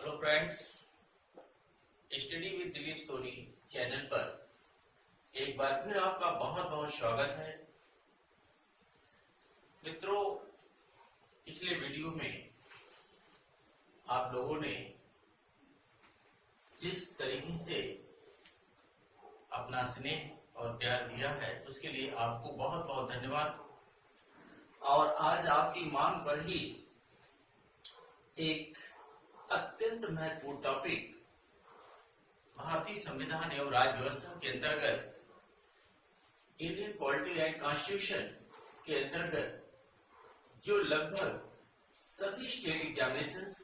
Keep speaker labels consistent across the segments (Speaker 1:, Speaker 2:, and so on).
Speaker 1: Hello friends, study with Dilip Soni channel पर एक बार फिर आपका बहुत बहुत स्वागत है। मित्रों, पिछले वीडियो में आप लोगों ने जिस तरीके से अपना स्नेह और प्यार दिया है उसके लिए आपको बहुत बहुत धन्यवाद। और आज आपकी मांग पर ही एक अत्यंत महत्वपूर्ण टॉपिक भारतीय संविधान एवं राज्य व्यवस्था के अंतर्गत इंडियन पॉलिटी एंड कॉन्स्टिट्यूशन के अंतर्गत जो लगभग सभी स्टेट एग्जामिनेशंस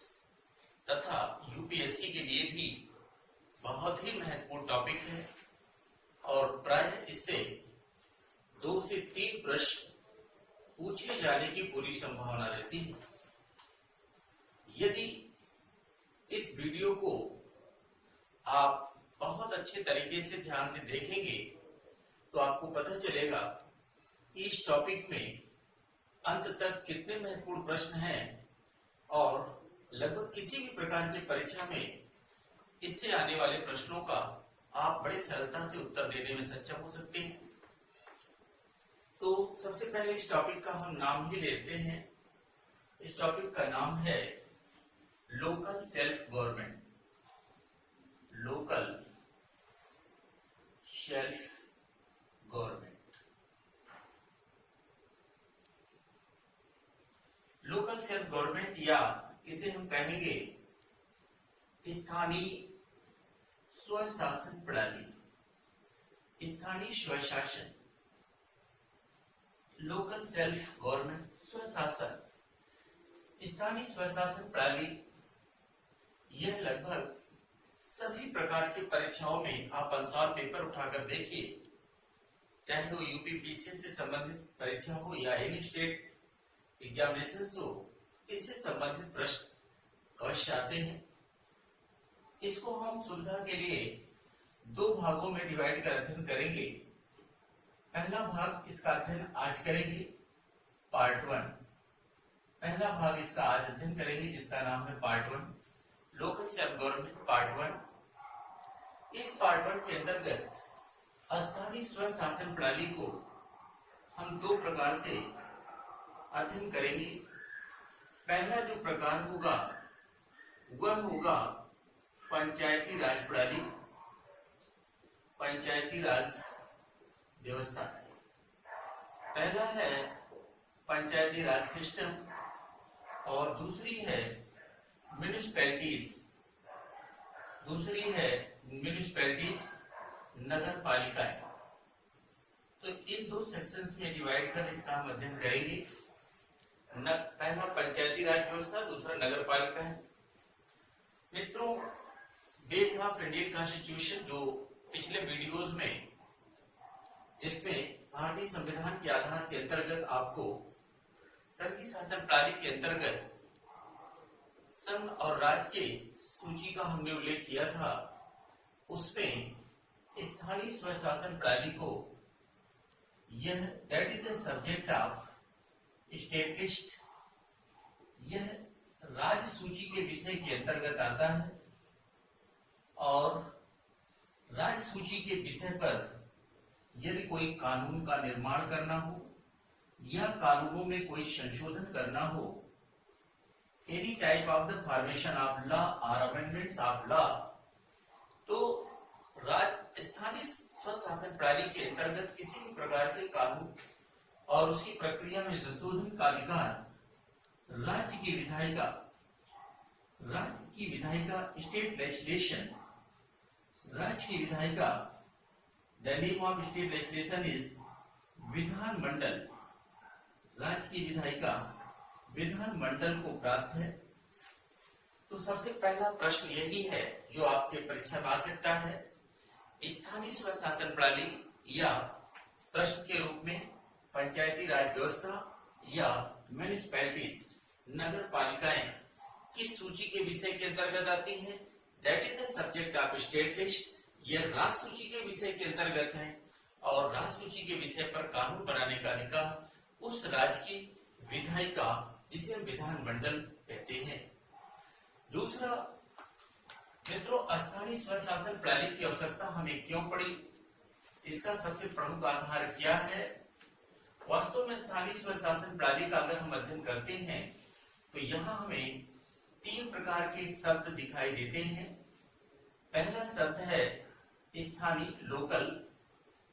Speaker 1: तथा यूपीएससी के लिए भी बहुत ही महत्वपूर्ण टॉपिक है और प्राय इससे 2 से 3 प्रश्न पूछे जाने की पूरी संभावना रहती है। यदि इस वीडियो को आप बहुत अच्छे तरीके से ध्यान से देखेंगे तो आपको पता चलेगा कि इस टॉपिक में अंत तक कितने महत्वपूर्ण प्रश्न हैं और लगभग किसी भी प्रकार की परीक्षा में इससे आने वाले प्रश्नों का आप बड़े सरलता से उत्तर देने में सक्षम हो सकते हैं। तो सबसे पहले इस टॉपिक का हम नाम ही लेते हैं। इस टॉपिक का नाम है local self government. Local self government. Local self government या इसे हम कहेंगे स्थानीय स्वशासन प्रणाली। स्थानीय स्वशासन, लोकल सेल्फ गवर्नमेंट, स्वशासन, स्थानीय स्वशासन प्रणाली। यह लगभग सभी प्रकार की परीक्षाओं में आप अनुसार पेपर उठाकर देखिए, चाहे वो यूपीपीसी से संबंधित परीक्षा हो या एनी स्टेट एग्जामिनेशन हो, इससे संबंधित प्रश्न अवश्य आते हैं। इसको हम सुविधा के लिए 2 भागों में डिवाइड कर अध्ययन करेंगे। पहला भाग इसका अध्ययन आज करेंगे, पार्ट 1। पहला भाग इसका आज अध्ययन करेंगे जिसका नाम है part 1, local self government part 1। इस पार्ट 1 के अंतर्गत स्थानीय स्वशासन प्रणाली को हम 2 प्रकार से अध्ययन करेंगे। पहला जो प्रकार होगा वह होगा पंचायती राज प्रणाली, पंचायती राज व्यवस्था। पहला है पंचायती राज सिस्टम और दूसरी है म्युनिसिपैलिटीज। नगर पालिकाएं। तो इन 2 सेक्शंस में डिवाइड कर इसका हम अध्ययन करेंगे। पहला पंचायती राज व्यवस्था, दूसरा नगर पालिका है। मित्रों, बेस ऑफ इंडियन कॉन्स्टिट्यूशन जो पिछले वीडियोस में जिसमें भारतीय संविधान के आधार के अंतर्गत आपको संघीय शासन प्रणाली के अंतर्गत संघ और राज्य के सूची का हमने उल्लेख किया था, उसमें स्थानीय स्वशासन प्रणाली को यह that is the subject of state list, यह राज्य सूची के विषय के अंतर्गत आता है। और राज्य सूची के विषय पर यदि कोई कानून का निर्माण करना हो या कानूनों में कोई संशोधन करना हो, any type of the formation of law और अमेंडमेंट्स ऑफ लॉ, तो स्थानीय स्वशासन प्रणाली के अंतर्गत किसी भी प्रकार के कानून और उसकी प्रक्रिया में संशोधन का अधिकार राज्य की विधायिका स्टेट लेजिस्लेशन, राज्य की विधायिका, the name of state legislation is विधानमंडल, राज्य की विधायिका विधानमंडल को प्राप्त है। तो सबसे पहला प्रश्न यही है जो आपके परीक्षा में आ सकता है, स्थानीय स्वशासन प्रणाली या प्रश्न के रूप में पंचायती राज व्यवस्था या म्युनिसिपैलिटीज, नगर पालिकाएं किस सूची के विषय के अंतर्गत आती हैं? That is the subject of state list. यह राज्य सूची के विषय के अंतर्गत है और राज्य सूची के विषय पर कानून बनाने का अधिकार उस राज्य की विधायिका जिसे विधानमंडल कहते हैं। दूसरा मित्रों, स्थानीय स्वशासन प्रणाली की आवश्यकता हमें क्यों पड़ी, इसका सबसे प्रमुख आधार क्या है। वास्तव में स्थानीय स्वशासन प्रणाली का अगर हम अध्ययन करते हैं तो यहाँ हमें 3 प्रकार के शब्द दिखाई देते हैं। पहला शब्द है स्थानीय, लोकल,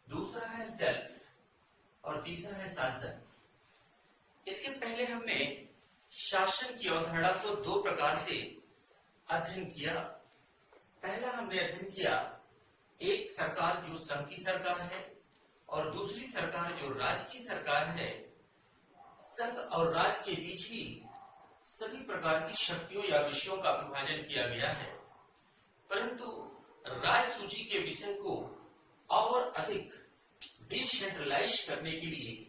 Speaker 1: दूसरा है सेल्फ और तीसरा है शासन। इसके पहले हमने शासन की अवधारणा को 2 प्रकार से अध्ययन किया। पहला हमने अध्ययन किया एक सरकार जो संघ की सरकार है और दूसरी सरकार जो राज्य की सरकार है। संघ और राज्य के बीच ही सभी प्रकार की शक्तियों या विषयों का विभाजन किया गया है, परंतु राज्य सूची के विषय को और अधिक डिसेंट्रलाइज करने के लिए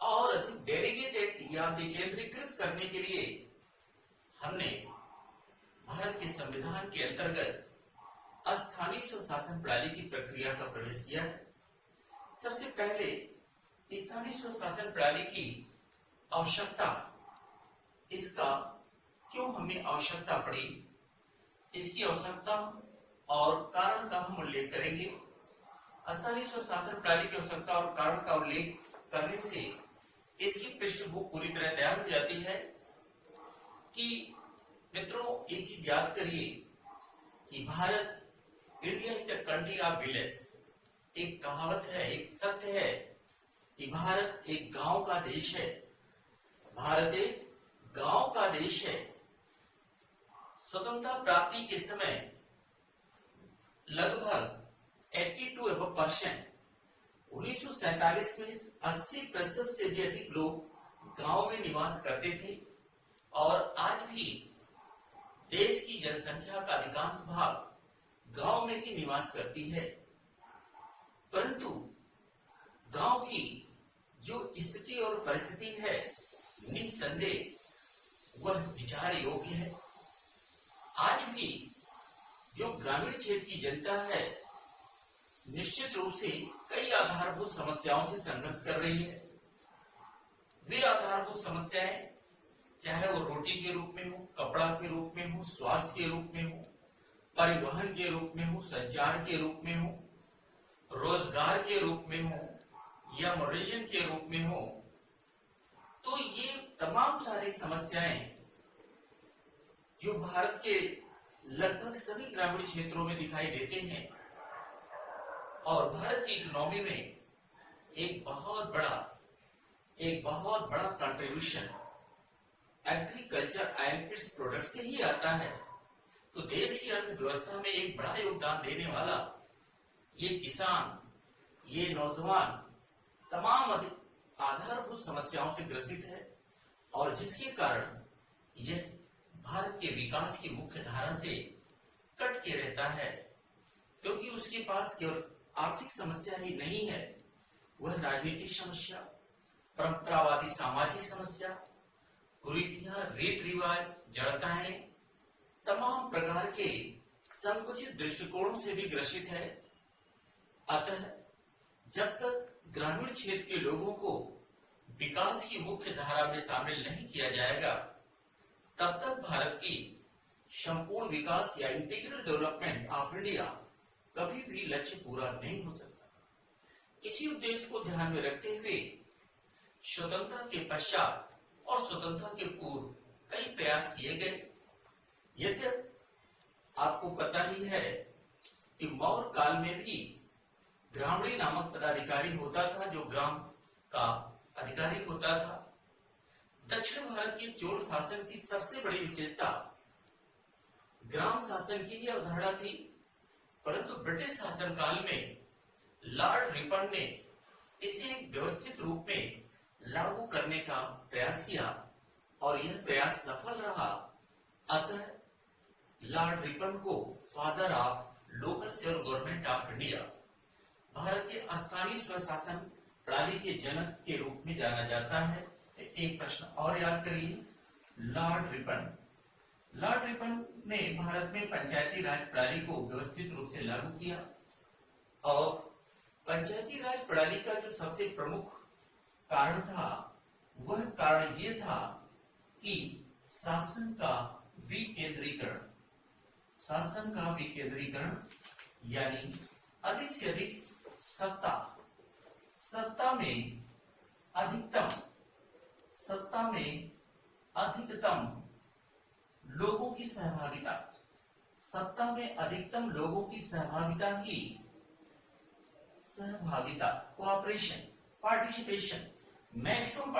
Speaker 1: और अधिक डेलीगेटेड या विकेंद्रीकृत करने के लिए हमने भारत के संविधान के अंतर्गत स्थानीय स्वशासन प्रणाली की प्रक्रिया का प्रवेश किया है। सबसे पहले स्थानीय स्वशासन प्रणाली की आवश्यकता, इसका क्यों हमें आवश्यकता पड़ी, इसकी आवश्यकता और कारण का हम उल्लेख करेंगे। स्थानीय स्वशासन प्रणाली की आवश्यकता और कारण का उल्लेख करने से इसकी पृष्ठभूमि पूरी तरह तैयार हो जाती है कि मित्रों एक चीज याद करिए कि Bharat, India is the country of village. एक कहावत है, एक सत्य है कि भारत एक गांव का देश है। भारत एक गांव का देश है। स्वतंत्रता प्राप्ति के समय लगभग 82% 1947 में 80% से भी अधिक लोग गांव में निवास करते थे और आज भी देश की जनसंख्या का अधिकांश भाग गांव में ही निवास करती है। परंतु गांव की जो स्थिति और परिस्थिति है, निस्संदेह वह विचार योग्य है। आज भी जो ग्रामीण क्षेत्र की जनता है निश्चित रूप से कई आधारभूत समस्याओं से संघर्ष कर रही है। वे आधारभूत समस्याएं चाहे वो रोटी के रूप में हो, कपड़ा के रूप में हो, स्वास्थ्य के रूप में हो, परिवहन के रूप में हो, संचार के रूप में हो, रोजगार के रूप में हो या मनोरंजन के रूप में हो, तो ये तमाम सारी समस्याएं जो भारत के लगभग सभी ग्रामीण क्षेत्रों में दिखाई देते हैं और भारत की इकोनॉमी में एक बहुत बड़ा contribution agriculture and it's product से ही आता है। तो देश की अर्थव्यवस्था में एक बड़ा योगदान देने वाला ये किसान, ये नौजवान तमाम आधारभूत समस्याओं से ग्रसित है और जिसके कारण यह भारत के विकास की मुख्य धारा से कट के रहता है, क्योंकि उसके पास केवल आर्थिक समस्या ही नहीं है, वह राजनीतिक समस्या, परंपरावादी सामाजिक समस्या, कुरीतियां, रीत रिवाज, जड़ताएं, तमाम प्रकार के संकुचित दृष्टिकोणों से भी ग्रसित है। अतः जब तक ग्रामीण क्षेत्र के लोगों को विकास की मुख्य धारा में शामिल नहीं किया जाएगा, तब तक भारत की संपूर्ण विकास या इंटीग्रल डेवलपमेंट ऑफ इंडिया कभी भी लक्ष्य पूरा नहीं हो सकता। इसी उद्देश्य को ध्यान में रखते हुए स्वतंत्रता के पश्चात और स्वतंत्रता के पूर्व कई प्रयास किए गए। यद्यपि आपको पता ही है कि मौर्य काल में भी ग्रामीण नामक पदाधिकारी होता था, जो ग्राम का अधिकारी होता था। दक्षिण भारत की चोल शासन की सबसे बड़ी विशेषता ग्राम शासन की ही अवधारणा थी, परंतु ब्रिटिश शासन काल में लॉर्ड रिपन ने इसे एक व्यवस्थित रूप में लागू करने का प्रयास किया और यह प्रयास सफल रहा। अतः लॉर्ड रिपन को father of local self government of India, Bharat के स्थानीय स्वशासन प्रणाली के जनक के रूप में जाना जाता है। एक प्रश्न और याद करिए, लॉर्ड रिपन ने भारत में पंचायती राज प्रणाली को व्यवस्थित रूप से लागू किया और पंचायती राज प्रणाली का जो सबसे प्रमुख कारण था, वह कारण ये था कि शासन का विकेंद्रीकरण। शासन का विकेंद्रीकरण यानी अधिक से अधिक सत्ता में अधिकतम लोगों की सहभागिता, सत्ता में अधिकतम लोगों की सहभागिता, कोऑपरेशन, पार्टिसिपेशन, मैक्सिमम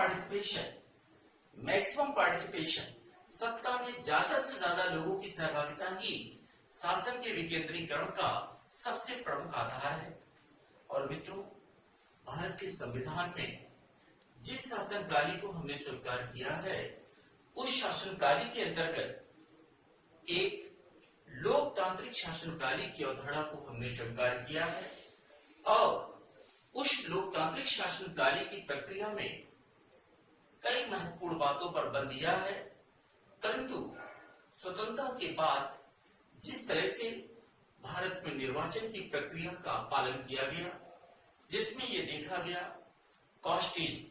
Speaker 1: पार्टिसिपेशन, सत्ता में ज्यादा से ज्यादा लोगों की सहभागिता ही शासन के विकेंद्रीकरण का सबसे प्रमुख आधार है। और मित्रों, भारत के संविधान में जिस शासन प्रणाली को हमने स्वीकार किया है, उस शासन प्रणाली के अंतर्गत एक लोकतांत्रिक शासन प्रणाली की अवधारणा को हमने स्वीकार किया है और उस लोकतांत्रिक शासन प्रणाली की प्रक्रिया में कई महत्वपूर्ण बातों पर बल दिया है। परंतु स्वतंत्रता के बाद जिस तरह से भारत में निर्वाचन की प्रक्रिया का पालन किया गया, जिसमें यह देखा गया कास्टिज्म,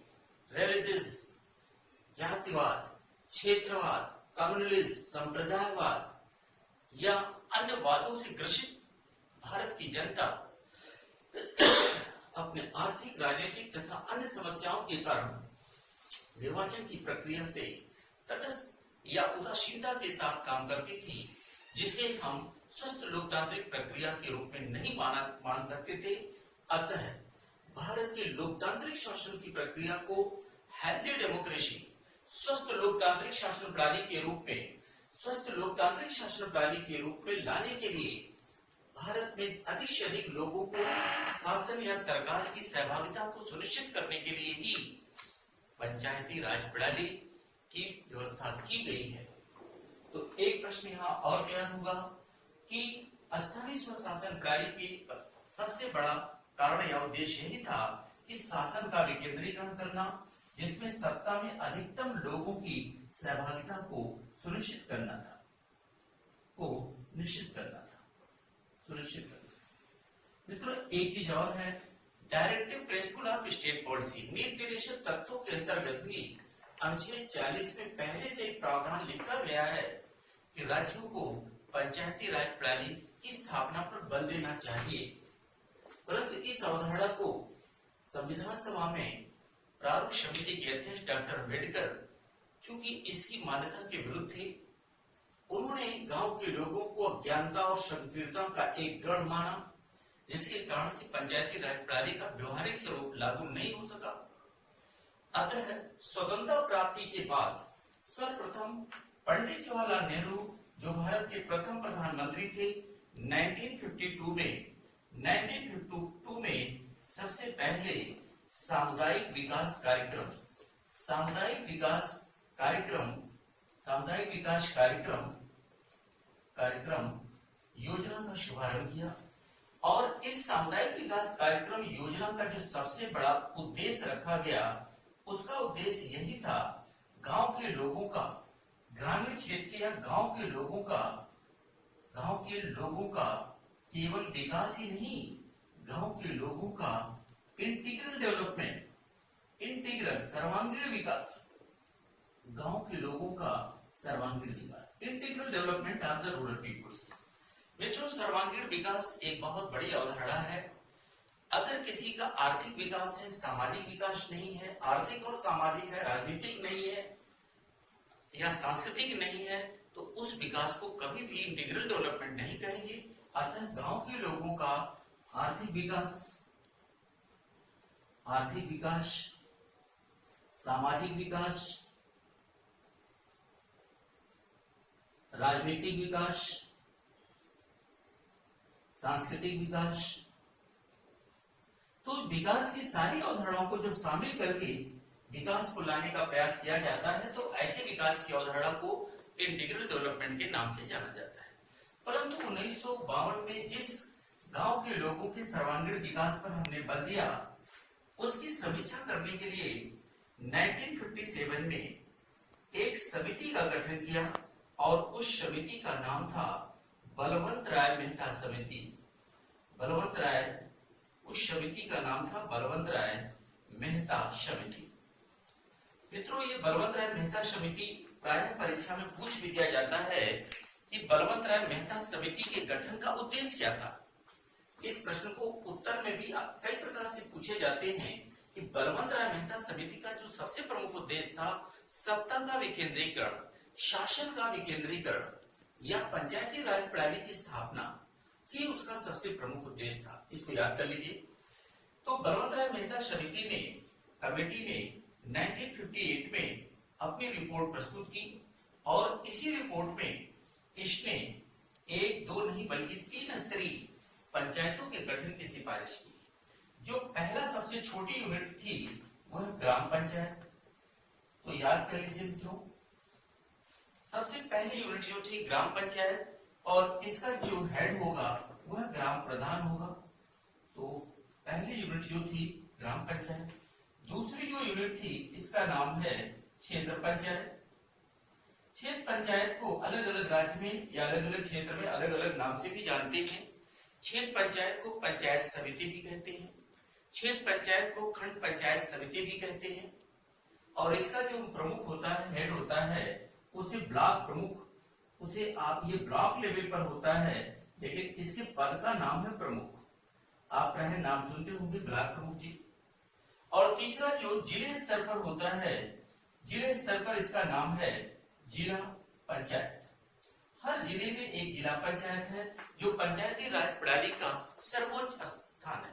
Speaker 1: रिलीजियस, जातिवाद, क्षेत्रवाद, कम्युनलिज्म, संप्रदायवाद या अन्य वादों से ग्रसित भारत की जनता अपने आर्थिक, राजनीतिक तथा अन्य समस्याओं के कारण निर्वाचन की प्रक्रिया से तटस्थ या उदासीनता के साथ काम करती थी, जिसे हम स्वस्थ लोकतांत्रिक प्रक्रिया के रूप में नहीं मान सकते थे। अतः भारत के लोकतांत्रिक शासन की प्रक्रिया को हेल्दी डेमोक्रेसी, स्वस्थ लोकतांत्रिक शासन प्रणाली के रूप में लाने के लिए भारत में अधिक से अधिक लोगों को शासन या सरकार की सहभागिता को सुनिश्चित करने के लिए ही पंचायती राज प्रणाली की व्यवस्था की गई है। तो एक प्रश्न यहाँ और तैयार होगा कि स्थानीय स्वशासन प्रणाली की सबसे बड़ा कारण या उद्देश्य यही था कि शासन का विकेंद्रीकरण करना, जिसमें सत्ता में अधिकतम लोगों की सहभागिता को सुनिश्चित करना था। मित्रों, एक चीज और है, directive principle of state policy, निर्देशित तत्वों के अंतर्गत भी अनुच्छेद 40 में पहले से एक प्रावधान लिखा गया है कि राज्यों को पंचायती राज प्रणाली की स्थापना पर बल देना चाहिए। परंतु इस अवधारणा को संविधान सभा में प्रारूप समिति के अध्यक्ष डॉक्टर अम्बेडकर चूंकि इसकी मान्यता के विरुद्ध थे, उन्होंने गांव के लोगों को अज्ञानता और संकीर्णता का एक गढ़ माना, जिसके कारण से पंचायती राज प्रणाली का व्यवहारिक स्वरूप लागू नहीं हो सका। अतः स्वतंत्रता प्राप्ति के बाद सर्वप्रथम पंडित जवाहरलाल नेहरू, जो भारत के प्रथम प्रधानमंत्री थे, 1952 में सबसे पहले सामुदायिक विकास कार्यक्रम योजना का शुभारंभ किया। और इस सामुदायिक विकास कार्यक्रम योजना का जो सबसे बड़ा उद्देश्य रखा गया, उसका उद्देश्य यही था गांव के लोगों का, ग्रामीण क्षेत्र या गांव के लोगों का केवल विकास ही नहीं, गांव के लोगों का इंटीग्रल डेवलपमेंट, सर्वांगीण विकास, गांव के लोगों का सर्वांगीण विकास, integral development of the rural peoples. मित्रों, सर्वांगीण विकास एक बहुत बड़ी अवधारणा है। अगर किसी का आर्थिक विकास है, सामाजिक विकास नहीं है, आर्थिक और सामाजिक है, राजनीतिक नहीं है या सांस्कृतिक नहीं है, तो उस विकास को कभी भी इंटीग्रल डेवलपमेंट नहीं कहेंगे। अतः गांव के लोगों का आर्थिक विकास, सामाजिक विकास, राजनीतिक विकास, सांस्कृतिक विकास, तो विकास की सारी अवधारणाओं को जो शामिल करके विकास को लाने का प्रयास किया जाता है, तो ऐसे विकास की अवधारणा को इंटीग्रल डेवलपमेंट के नाम से जाना जाता है। परंतु 1952 में जिस गांव के लोगों के सर्वांगीण विकास पर हमने बल दिया, उसकी समीक्षा करने के लिए 1957 में एक समिति का गठन किया और उस समिति का नाम था बलवंत राय मेहता समिति। उस समिति का नाम था बलवंत राय मेहता समिति। मित्रों, ये बलवंत राय मेहता समिति प्रायः परीक्षा में पूछ भी दिया जाता है कि बलवंत राय मेहता समिति के गठन का उद्देश्य क्या था। इस प्रश्न को उत्तर में भी कई प्रकार से पूछे जाते हैं कि बलवंत राय मेहता समिति का जो सबसे प्रमुख उद्देश्य था, सत्ता का विकेंद्रीकरण, शासन का विकेंद्रीकरण या पंचायती राज प्रणाली की स्थापना ही उसका सबसे प्रमुख उद्देश्य था। इसको याद कर लीजिए। तो बलवंत राय मेहता समिति ने, कमेटी ने 1958 में अपनी रिपोर्ट प्रस्तुत की और इसी रिपोर्ट में इसने एक दो नहीं बल्कि 3 स्तरीय पंचायतों के गठन की सिफारिश की। जो पहला सबसे छोटी यूनिट थी वह ग्राम पंचायत। तो याद कर लीजिए मित्रों, सबसे पहली यूनिट जो थी ग्राम पंचायत और इसका जो हेड होगा वह ग्राम प्रधान होगा। तो पहली यूनिट जो थी ग्राम पंचायत। दूसरी जो यूनिट थी इसका नाम है क्षेत्र पंचायत। क्षेत्र पंचायत को अलग अलग राज्य में या अलग अलग क्षेत्र में अलग अलग नाम से भी जानते हैं। क्षेत्र पंचायत को पंचायत समिति भी कहते हैं, क्षेत्र पंचायत को खंड पंचायत समिति भी कहते हैं। और इसका जो प्रमुख होता है, हेड होता है, उसे ब्लॉक प्रमुख, उसे आप ये ब्लॉक लेवल पर होता है, लेकिन इसके पद का नाम है प्रमुख। आप रहे नाम सुनते होंगे ब्लॉक प्रमुख जी। और तीसरा जो जिले स्तर पर होता है, जिले स्तर पर इसका नाम है जिला पंचायत। हर जिले में एक जिला पंचायत है जो पंचायती राज प्रणाली का सर्वोच्च स्थान है।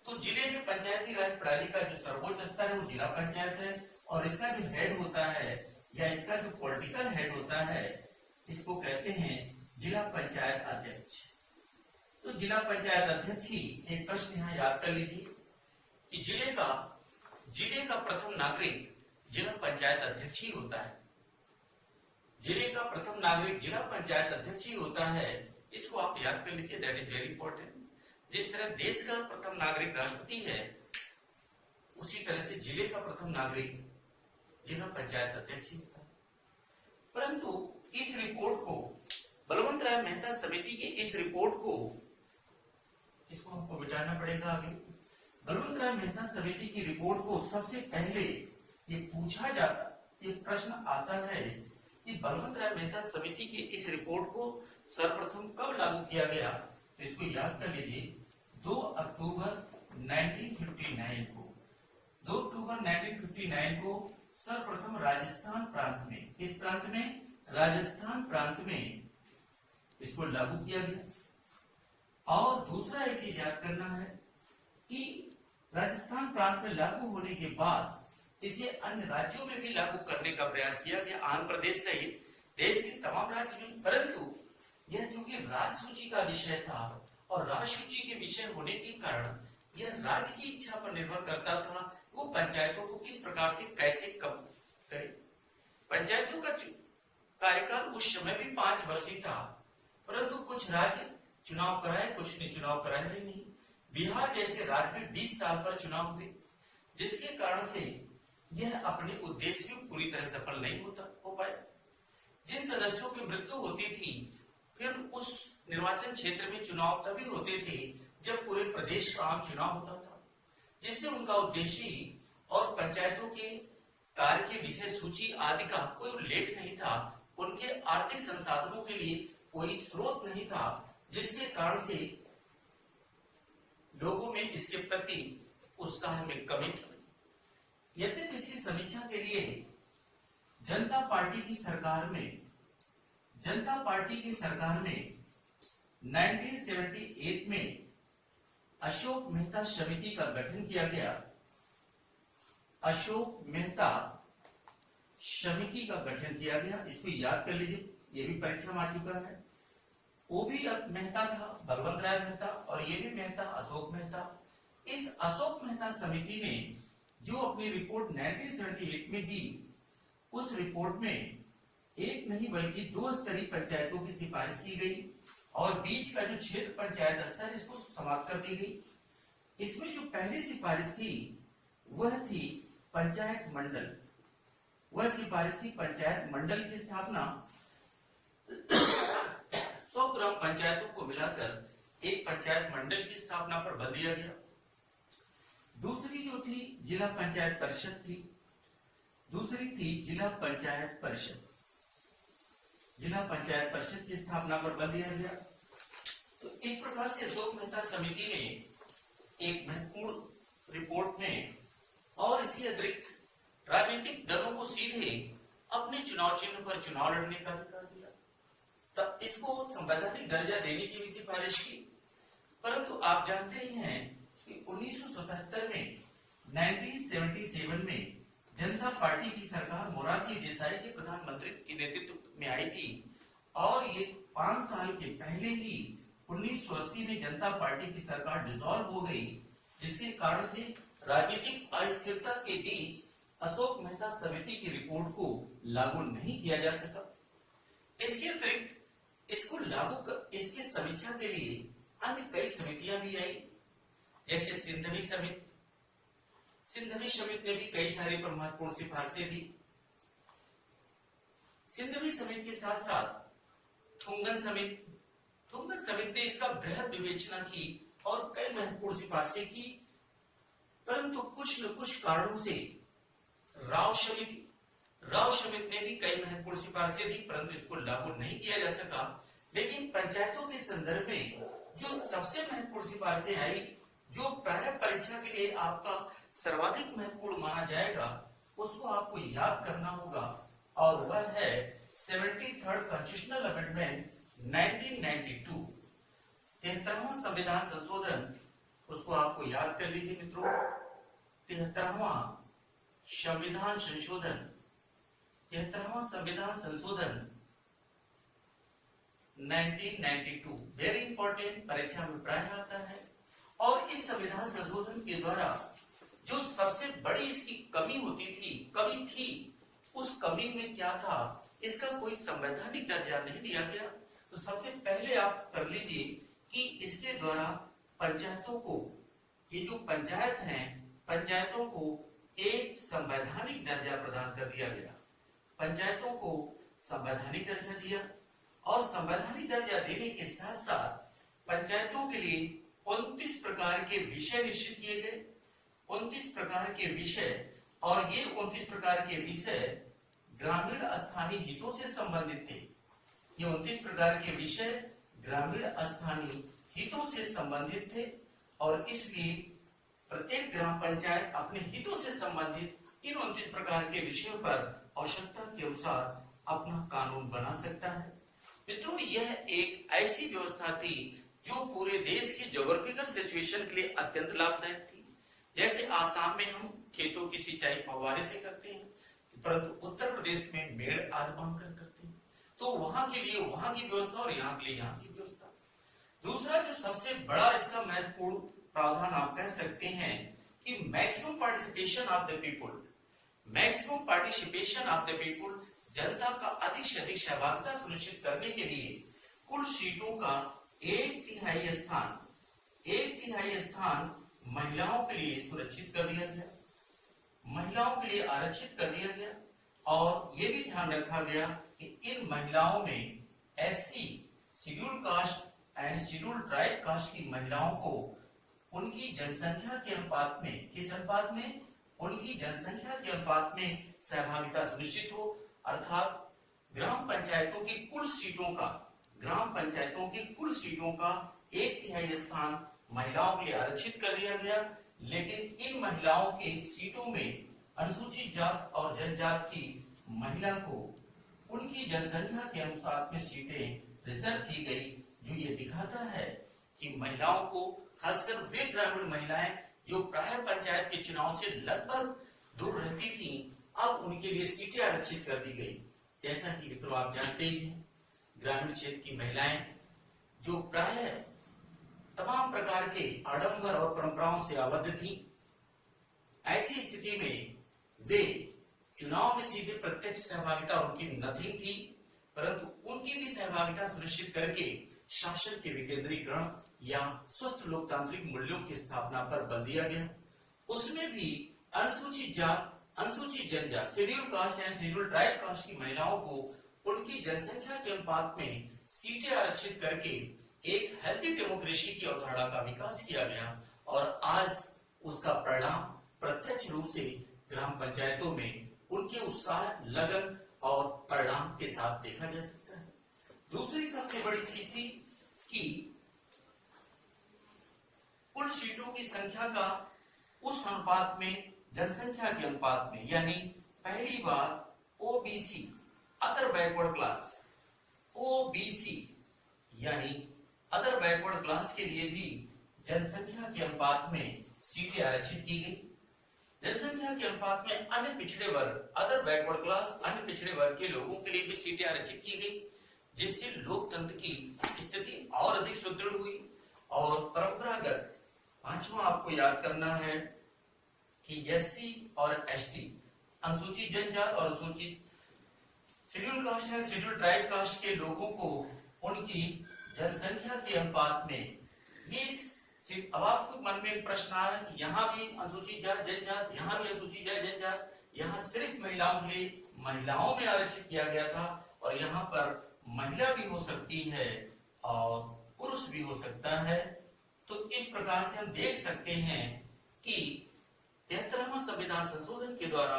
Speaker 1: तो जिले में पंचायती राज प्रणाली का जो सर्वोच्च स्तर है वो जिला पंचायत है और इसका जो हेड होता है या इसका जो पॉलिटिकल हेड होता है इसको कहते हैं जिला पंचायत अध्यक्ष। तो जिला पंचायत अध्यक्ष ही एक प्रश्न यहाँ याद कर लीजिए कि जिले का प्रथम नागरिक जिला पंचायत अध्यक्ष ही होता है। जिले का प्रथम नागरिक जिला पंचायत अध्यक्ष ही होता है। इसको आप याद कर लीजिए, दैट इज वेरी इंपॉर्टेंट। जिस तरह देश का प्रथम नागरिक राष्ट्रपति है, उसी तरह से जिले का प्रथम नागरिक जिला पंचायत अध्यक्ष ही होता है। परंतु इस रिपोर्ट को, बलवंत राय मेहता समिति की इस रिपोर्ट को, इसको हमको बिठाना पड़ेगा आगे। बलवंत राय मेहता समिति की रिपोर्ट को सबसे पहले ये पूछा जाता, ये प्रश्न आता है कि बलवंत राय मेहता समिति की इस रिपोर्ट को सर्वप्रथम कब लागू किया गया। तो इसको याद कर लीजिए, 2 अक्टूबर 1959 को, 2 अक्टूबर 1959 को सर्वप्रथम राजस्थान प्रांत में, इस प्रांत में, राजस्थान प्रांत में इसको लागू किया गया। और दूसरा एक चीज याद करना है कि राजस्थान प्रांत में लागू होने के बाद इसे अन्य राज्यों में भी लागू करने का प्रयास किया गया, आंध्र प्रदेश सहित देश के तमाम राज्यों में। परंतु यह चूंकि राज्य सूची का विषय था और राज्य सूची के विषय होने के कारण यह राज्य की इच्छा पर निर्भर करता था वो पंचायतों को किस प्रकार से कैसे कम करे। पंचायतों का कार्यकाल उस समय भी 5 वर्ष ही था, परंतु कुछ राज्य चुनाव कराए, कुछ ने चुनाव कराए नहीं। बिहार जैसे राज्य में 20 साल पर चुनाव हुए, जिसके कारण से यह अपने उद्देश्य में पूरी तरह सफल नहीं हो पाया। जिन सदस्यों की मृत्यु होती थी, फिर उस निर्वाचन क्षेत्र में चुनाव तभी होते थे जब पूरे प्रदेश का आम चुनाव होता था, जिससे उनका उद्देश्य और पंचायतों के कार्य के विषय सूची आदि का कोई उल्लेख नहीं था। उनके आर्थिक संसाधनों के लिए कोई स्रोत नहीं था, जिसके कारण से लोगों में इसके प्रति उत्साह में कमी थी। यद्यपि इसकी समीक्षा के लिए जनता पार्टी की सरकार में 1978 में अशोक मेहता समिति का गठन किया गया। अशोक मेहता समिति का गठन किया गया, इसको याद कर लीजिए, ये भी परीक्षा में आ चुका है। वो भी मेहता था, बलवंत राय मेहता, और ये भी मेहता, अशोक मेहता। इस अशोक मेहता समिति ने जो अपनी रिपोर्ट 1978 में दी, उस रिपोर्ट में एक नहीं बल्कि 2 स्तरीय पंचायतों की सिफारिश की गई और बीच का जो क्षेत्र पंचायत स्तर इसको समाप्त कर दी गई। इसमें जो पहली सिफारिश थी वह थी पंचायत मंडल। वह सिफारिश थी पंचायत मंडल की स्थापना। 100 ग्राम पंचायतों को मिलाकर एक पंचायत मंडल की स्थापना पर बल दिया गया। दूसरी जो थी जिला पंचायत परिषद थी, दूसरी थी जिला पंचायत परिषद। जिला पंचायत परिषद की स्थापना पर बल दिया गया। तो इस प्रकार से अशोक मेहता समिति ने एक महत्वपूर्ण रिपोर्ट में और इसके अतिरिक्त राजनीतिक दलों को सीधे अपने चुनाव चिन्ह पर चुनाव लड़ने का अधिकार दिया, तब इसको संवैधानिक दर्जा देने की भी सिफारिश की। परंतु आप जानते ही हैं कि 1977 में 1977 में जनता पार्टी की सरकार मोरारजी देसाई के प्रधानमंत्री के नेतृत्व में आई थी और ये 5 साल के पहले ही 1980 में जनता पार्टी की सरकार डिसॉल्व हो गई, जिसके कारण से राजनीतिक अस्थिरता के बीच अशोक मेहता समिति की रिपोर्ट को लागू नहीं किया जा सका। इसके अतिरिक्त इसको इसकी समीक्षा के लिए अन्य कई समितियां भी आई, जैसे सिंधवी समिति। सिंधवी समिति ने भी कई सारी महत्वपूर्ण सिफारिशें दी। सिंधवी समिति के साथ साथ थुंगन समिति ने इसका बृहद विवेचना की और कई महत्वपूर्ण सिफारिशें की, परंतु कुछ न कुछ कारणों से राव समिति ने भी कई महत्वपूर्ण सिफारिशें दी, परंतु इसको लागू नहीं किया जा सका। लेकिन पंचायतों के संदर्भ में जो सबसे महत्वपूर्ण सिफारिशें आई, जो प्राय परीक्षा के लिए आपका सर्वाधिक महत्वपूर्ण माना जाएगा, उसको आपको याद करना होगा, और वह है 73rd कॉन्स्टिट्यूशनल अमेंडमेंट 1992, 73वां संविधान संशोधन। उसको आपको याद कर लीजिए मित्रों, 73वां संविधान संशोधन 1992 वेरी इंपॉर्टेंट, परीक्षा में प्राय आता है। और इस संविधान संशोधन के द्वारा जो सबसे बड़ी इसकी कमी थी, उस कमी में क्या था, इसका कोई संवैधानिक दर्जा नहीं दिया गया। तो सबसे पहले आप कर लीजिए कि इसके द्वारा पंचायतों को, ये जो पंचायत हैं, पंचायतों को एक संवैधानिक दर्जा प्रदान कर दिया गया। पंचायतों को संवैधानिक दर्जा दिया, और संवैधानिक दर्जा देने के साथ साथ पंचायतों के लिए 29 प्रकार के विषय निश्चित किए गए। 29 प्रकार के विषय, और ये 29 प्रकार के विषय ग्रामीण स्थानीय हितों से संबंधित थे। ये 29 प्रकार के विषय ग्रामीण स्थानीय हितों से संबंधित थे, और इसलिए प्रत्येक ग्राम पंचायत अपने हितों से संबंधित इन 29 प्रकार के विषयों पर आवश्यकता के अनुसार अपना कानून बना सकता है। मित्रों, यह एक ऐसी व्यवस्था थी जो पूरे देश की ज्योग्राफिकल सिचुएशन के लिए अत्यंत लाभदायक थी। जैसे आसाम में हम खेतों की सिंचाई फव्वारे से करते हैं, परंतु उत्तर प्रदेश में मेड़ आदि बांधकर करते हैं। तो वहां के लिए वहां की व्यवस्था और यहाँ के लिए यहाँ की व्यवस्था। दूसरा जो सबसे बड़ा इसका महत्वपूर्ण प्रावधान आप कह सकते हैं कि maximum participation of the people. Maximum participation of the people, जनता का अधिक से अधिक सहभागिता सुनिश्चित करने के लिए कुल सीटों का एक तिहाई स्थान महिलाओं के लिए सुरक्षित कर दिया गया, महिलाओं के लिए आरक्षित कर दिया गया। और ये भी ध्यान रखा गया कि इन महिलाओं में SC, schedule caste and schedule tribe caste की महिलाओं को उनकी जनसंख्या के अनुपात में, किस अनुपात में, उनकी जनसंख्या के अनुपात में सहभागिता सुनिश्चित हो। अर्थात ग्राम पंचायतों की कुल सीटों का एक तिहाई स्थान महिलाओं के लिए आरक्षित कर दिया गया। लेकिन इन महिलाओं के सीटों में अनुसूचित जात और जनजात की महिला को उनकी जनसंख्या के अनुसार में सीटें रिजर्व की गई, जो ये दिखाता है कि महिलाओं को, खासकर वे ग्रामीण महिलाएं जो प्राय पंचायत के चुनाव से लगभग दूर रहती थीं, अब उनके लिए सीटें आरक्षित कर दी गई। जैसा कि मित्रों आप जानते ही हैं, ग्रामीण क्षेत्र की महिलाएं जो प्राय तमाम प्रकार के आडंबर और परंपराओं से आबद्ध थीं, ऐसी स्थिति में वे चुनाव में सीधे प्रत्यक्ष सहभागिता उनकी नहीं थी, परंतु उनकी भी सहभागिता सुनिश्चित करके शासन के विकेंद्रीकरण या स्वस्थ लोकतांत्रिक मूल्यों की स्थापना पर बल दिया गया। उसमें भी अनुसूचित जात, अनुसूचित जनजात, schedule caste and schedule tribe caste की महिलाओं को उनकी जनसंख्या के अनुपात में सीटें आरक्षित करके एक हेल्दी डेमोक्रेसी की अवधारणा का विकास किया गया। और आज उसका परिणाम प्रत्यक्ष रूप से ग्राम पंचायतों में उनके उत्साह, लगन और परिणाम के साथ देखा जा सकता है। दूसरी सबसे बड़ी चीज थी कि कुल सीटों की संख्या का उस अनुपात में, जनसंख्या के अनुपात में, यानी पहली बार OBC other backward class, OBC यानी अदर बैकवर्ड क्लास के लिए भी जनसंख्या के अनुपात में सीटें आरक्षित की गई। जनसंख्या के अनुपात में अन्य पिछड़े वर्ग, अदर बैकवर्ड क्लास, अन्य पिछड़े वर्ग के लोगों के लिए भी सीटें आरक्षित की गई, जिससे लोकतंत्र की स्थिति और अधिक सुदृढ़ हुई। और परंपरागत पांचवा आपको याद करना है कि एससी और एसटी, अनुसूचित जनजाति और अनुसूचित schedule caste and schedule tribe caste के लोगों को उनकी जनसंख्या के अनुपात में 20। अब आपको मन में एक प्रश्न आ रहा है कि यहाँ भी अनुसूचित जाति जनजाति, यहाँ भी अनुसूचित जाति जनजाति, यहाँ सिर्फ महिलाओं के लिए महिलाओं में आरक्षित किया गया था, और यहाँ पर महिला भी हो सकती है और पुरुष भी हो सकता है। तो इस प्रकार से हम देख सकते हैं कि 73वां संविधान संशोधन के द्वारा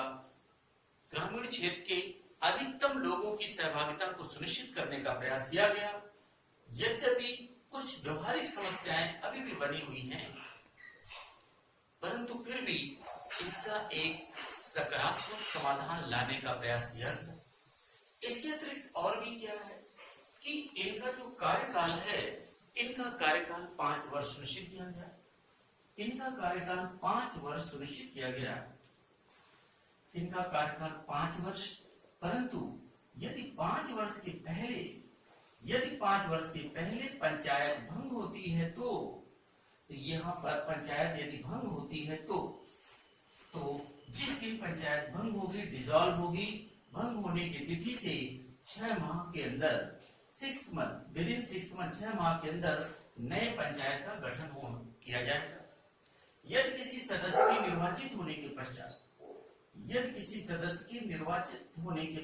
Speaker 1: ग्रामीण क्षेत्र के अधिकतम लोगों की सहभागिता को सुनिश्चित करने का प्रयास किया गया। यद्यपि कुछ व्यवहारिक समस्याएं अभी भी बनी हुई हैं, परंतु फिर भी इसका एक सकारात्मक समाधान लाने का प्रयास किया गया। इसके अतिरिक्त और भी क्या है कि इनका जो कार्यकाल है, इनका कार्यकाल 5 वर्ष सुनिश्चित किया गया। इनका कार्यकाल 5 वर्ष सुनिश्चित किया गया। इनका कार्यकाल 5 वर्ष, परंतु यदि 5 वर्ष के पहले पंचायत भंग होती है तो यहाँ पर पंचायत यदि भंग होती है तो जिस दिन पंचायत भंग होगी, डिसॉल्व होगी, भंग होने की तिथि से 6 माह के अंदर, 6 मंथ, विदिन 6 मंथ, 6 माह के अंदर नए पंचायत का गठन किया जाएगा। यदि किसी सदस्य के निर्वाचित होने के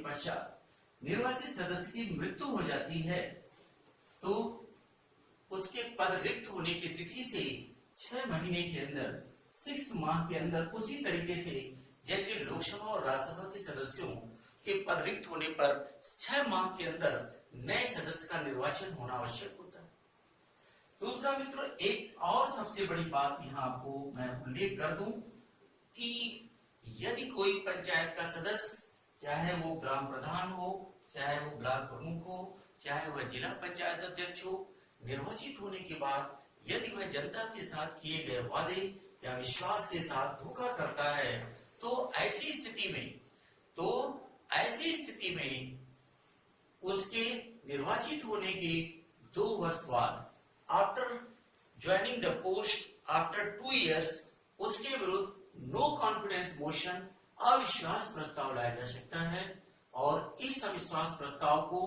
Speaker 1: पश्चात, निर्वाचित सदस्य की मृत्यु हो जाती है तो उसके पद रिक्त होने की तिथि से 6 महीने के अंदर, 6 माह के अंदर, उसी तरीके से जैसे लोकसभा और राज्यसभा के सदस्यों के पद रिक्त होने पर 6 माह के अंदर नए सदस्य का निर्वाचन होना आवश्यक होता है। दूसरा मित्रों, एक और सबसे बड़ी बात यहाँ आपको मैं उल्लेख कर दूं कि यदि कोई पंचायत का सदस्य, चाहे वो ग्राम प्रधान हो, चाहे वो ब्लॉक प्रमुख हो, चाहे वह जिला पंचायत अध्यक्ष हो, निर्वाचित होने के बाद यदि वह जनता के साथ किए गए वादे या विश्वास के साथ धोखा करता है तो ऐसी स्थिति में उसके निर्वाचित होने के 2 वर्ष बाद, after joining the post after 2 years, उसके विरुद्ध नो कॉन्फिडेंस मोशन, अविश्वास प्रस्ताव लाया जा सकता है। और इस अविश्वास प्रस्ताव को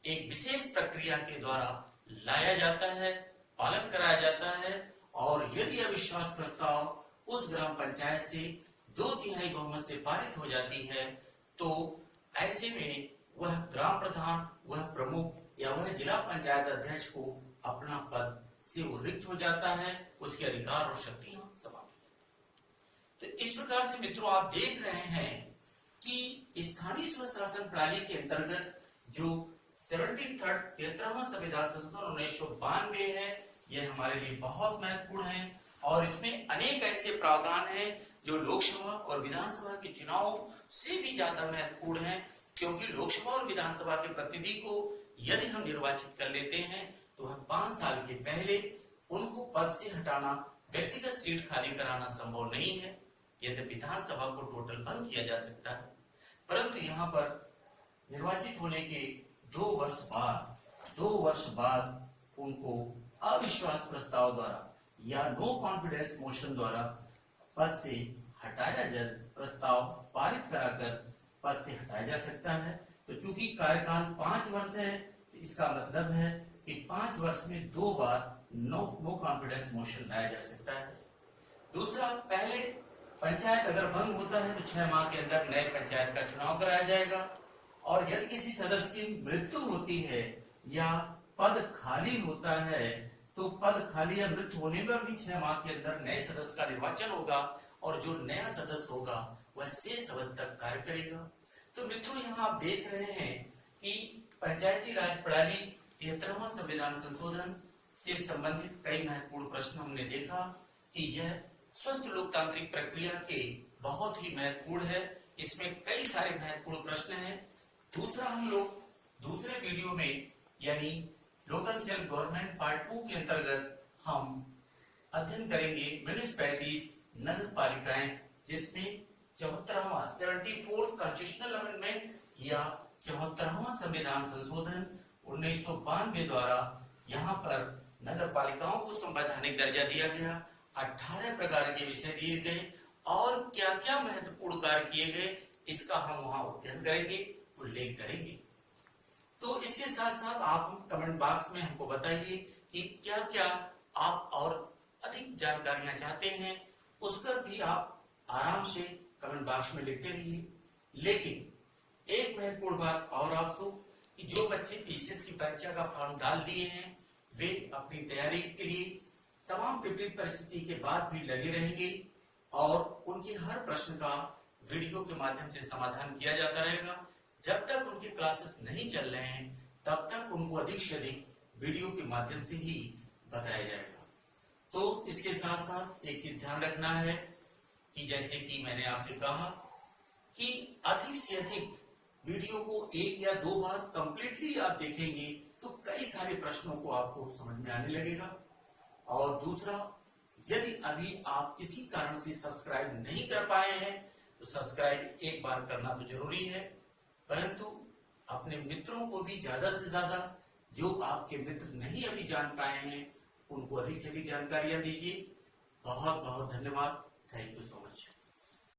Speaker 1: एक विशेष प्रक्रिया के द्वारा लाया जाता है, पालन कराया जाता है, और यदि अविश्वास प्रस्ताव उस ग्राम पंचायत से 2/3 बहुमत से पारित हो जाती है तो ऐसे में वह ग्राम प्रधान, वह प्रमुख या वह जिला पंचायत अध्यक्ष को अपना पद से वो रिक्त हो जाता है, उसके अधिकार और शक्तियां समाप्त। तो इस प्रकार से मित्रों आप देख रहे हैं कि स्थानीय स्वशासन प्रणाली के अंतर्गत जो 73वां संविधान संशोधन 1992 है, यह हमारे लिए बहुत महत्वपूर्ण है। और इसमें अनेक ऐसे प्रावधान हैं जो लोकसभा और विधानसभा के चुनाव से भी ज्यादा महत्वपूर्ण है, क्योंकि लोकसभा और विधानसभा के प्रतिनिधि को यदि हम निर्वाचित कर लेते हैं तो हम 5 साल के पहले उनको पद से हटाना, व्यक्तिगत सीट खाली कराना संभव नहीं है। यदि विधानसभा को टोटल बंद किया जा सकता है, परंतु यहाँ पर निर्वाचित होने के 2 वर्ष बाद उनको अविश्वास प्रस्ताव द्वारा या नो कॉन्फिडेंस मोशन द्वारा पद से हटाया जा, प्रस्ताव पारित कराकर पद से हटाया जा सकता है। तो चूंकि कार्यकाल 5 वर्ष है, तो इसका मतलब है कि 5 वर्ष में 2 बार नो कॉन्फिडेंस मोशन लाया जा सकता है। दूसरा, पहले पंचायत अगर भंग होता है तो 6 माह के अंदर नए पंचायत का चुनाव कराया जाएगा, और यदि किसी सदस्य की मृत्यु होती है या पद खाली होता है तो पद खाली या मृत्यु होने पर भी 6 माह के अंदर नए सदस्य का निर्वाचन होगा, और जो नया सदस्य होगा वह शेष अवधि तक कार्य करेगा। तो मित्रों यहाँ आप देख रहे हैं कि पंचायती राज प्रणाली 73वां संविधान संशोधन से संबंधित कई महत्वपूर्ण प्रश्न हमने देखा कि यह स्वस्थ लोकतांत्रिक प्रक्रिया के बहुत ही महत्वपूर्ण है। इसमें कई सारे महत्वपूर्ण प्रश्न हैं। दूसरा, हम लोग दूसरे वीडियो में यानी लोकल सेल्फ गवर्नमेंट पार्ट 2 के अंतर्गत हम अध्ययन करेंगे म्युनिसिपैलिटीज, नगर पालिकाएं, जिसमें 74वां कॉन्स्टिट्यूशनल अमेंडमेंट या 74वां संविधान संशोधन 1992 द्वारा यहाँ पर नगर पालिकाओं को संवैधानिक दर्जा दिया गया। 18 प्रकार के विषय दिए गए और क्या क्या महत्वपूर्ण कार्य किए गए, इसका हम वहां अध्ययन करेंगे, उल्लेख करेंगे। तो इसके साथ साथ आप कमेंट बॉक्स में हमको बताइए कि क्या क्या आप और अधिक जानकारियां चाहते हैं, उस पर भी आप आराम से कमेंट बॉक्स में लिखते रहिए। लेकिन एक महत्वपूर्ण बात और आपको कि जो बच्चे पीसीएस की परीक्षा का फॉर्म डाल दिए हैं, वे अपनी तैयारी के लिए तमाम विपरीत परिस्थिति के बाद भी लगे रहेंगे और उनके हर प्रश्न का वीडियो के माध्यम से समाधान किया जाता रहेगा। जब तक उनके क्लासेस नहीं चल रहे हैं, तब तक उनको अधिक से अधिक वीडियो के माध्यम से ही बताया जाएगा। तो इसके साथ साथ एक चीज ध्यान रखना है कि जैसे कि मैंने आपसे कहा कि अधिक से अधिक वीडियो को 1 या 2 बार कंप्लीटली आप देखेंगे तो कई सारे प्रश्नों को आपको समझ में आने लगेगा। और दूसरा, यदि अभी आप किसी कारण से सब्सक्राइब नहीं कर पाए हैं तो सब्सक्राइब एक बार करना तो जरूरी है, परंतु अपने मित्रों को भी ज्यादा से ज्यादा, जो आपके मित्र नहीं अभी जान पाए हैं, उनको अधिक से अधिक जानकारियां दीजिए। बहुत बहुत धन्यवाद। Thank you so much.